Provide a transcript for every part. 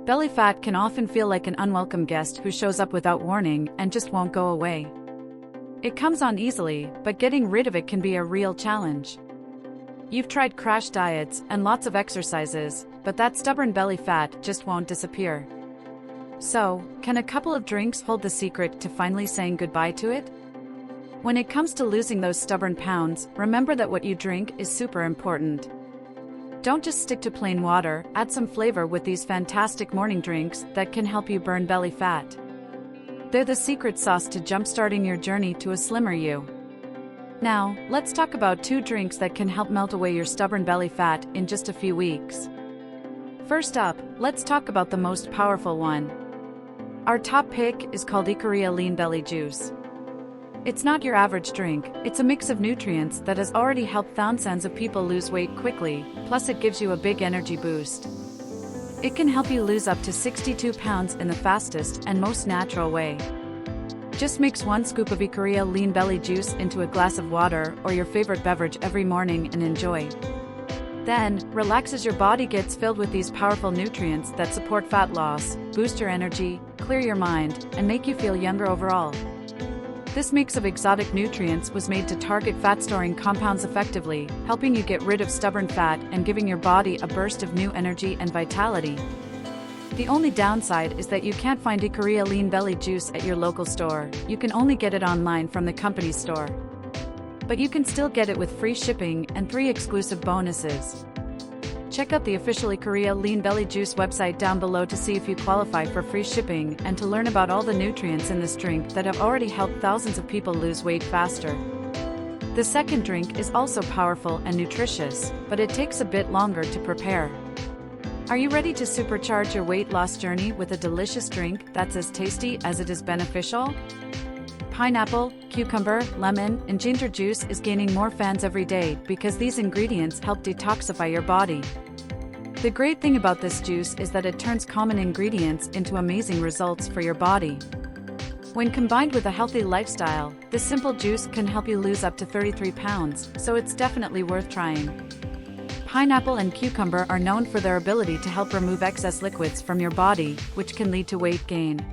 Belly fat can often feel like an unwelcome guest who shows up without warning and just won't go away. It comes on easily, but getting rid of it can be a real challenge. You've tried crash diets and lots of exercises, but that stubborn belly fat just won't disappear. So, can a couple of drinks hold the secret to finally saying goodbye to it? When it comes to losing those stubborn pounds, remember that what you drink is super important. Don't just stick to plain water, add some flavor with these fantastic morning drinks that can help you burn belly fat. They're the secret sauce to jumpstarting your journey to a slimmer you. Now, let's talk about 2 drinks that can help melt away your stubborn belly fat in just a few weeks. First up, let's talk about the most powerful one. Our top pick is called Ikaria Lean Belly Juice. It's not your average drink, it's a mix of nutrients that has already helped thousands of people lose weight quickly, plus it gives you a big energy boost. It can help you lose up to 62 pounds in the fastest and most natural way. Just mix 1 scoop of Ikaria Lean Belly Juice into a glass of water or your favorite beverage every morning and enjoy. Then, relax as your body gets filled with these powerful nutrients that support fat loss, boost your energy, clear your mind, and make you feel younger overall. This mix of exotic nutrients was made to target fat-storing compounds effectively, helping you get rid of stubborn fat and giving your body a burst of new energy and vitality. The only downside is that you can't find Ikaria Lean Belly Juice at your local store. You can only get it online from the company's store. But you can still get it with free shipping and 3 exclusive bonuses. Check out the official Ikaria Lean Belly Juice website down below to see if you qualify for free shipping and to learn about all the nutrients in this drink that have already helped thousands of people lose weight faster. The second drink is also powerful and nutritious, but it takes a bit longer to prepare. Are you ready to supercharge your weight loss journey with a delicious drink that's as tasty as it is beneficial? Pineapple, cucumber, lemon, and ginger juice is gaining more fans every day because these ingredients help detoxify your body. The great thing about this juice is that it turns common ingredients into amazing results for your body. When combined with a healthy lifestyle, this simple juice can help you lose up to 33 pounds, so it's definitely worth trying. Pineapple and cucumber are known for their ability to help remove excess liquids from your body, which can lead to weight gain.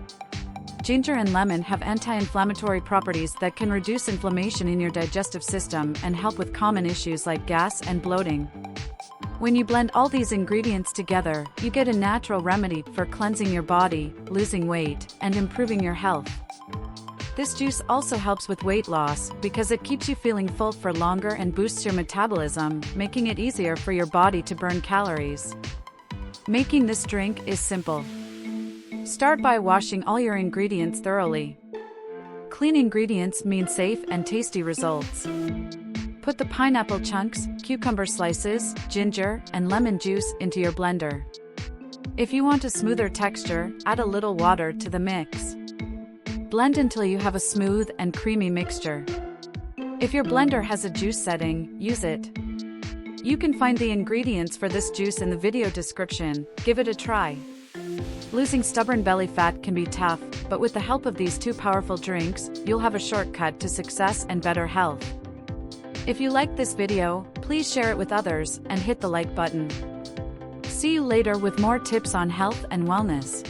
Ginger and lemon have anti-inflammatory properties that can reduce inflammation in your digestive system and help with common issues like gas and bloating. When you blend all these ingredients together, you get a natural remedy for cleansing your body, losing weight, and improving your health. This juice also helps with weight loss because it keeps you feeling full for longer and boosts your metabolism, making it easier for your body to burn calories. Making this drink is simple. Start by washing all your ingredients thoroughly. Clean ingredients mean safe and tasty results. Put the pineapple chunks, cucumber slices, ginger, and lemon juice into your blender. If you want a smoother texture, add a little water to the mix. Blend until you have a smooth and creamy mixture. If your blender has a juice setting, use it. You can find the ingredients for this juice in the video description. Give it a try. Losing stubborn belly fat can be tough, but with the help of these 2 powerful drinks, you'll have a shortcut to success and better health. If you liked this video, please share it with others and hit the like button. See you later with more tips on health and wellness.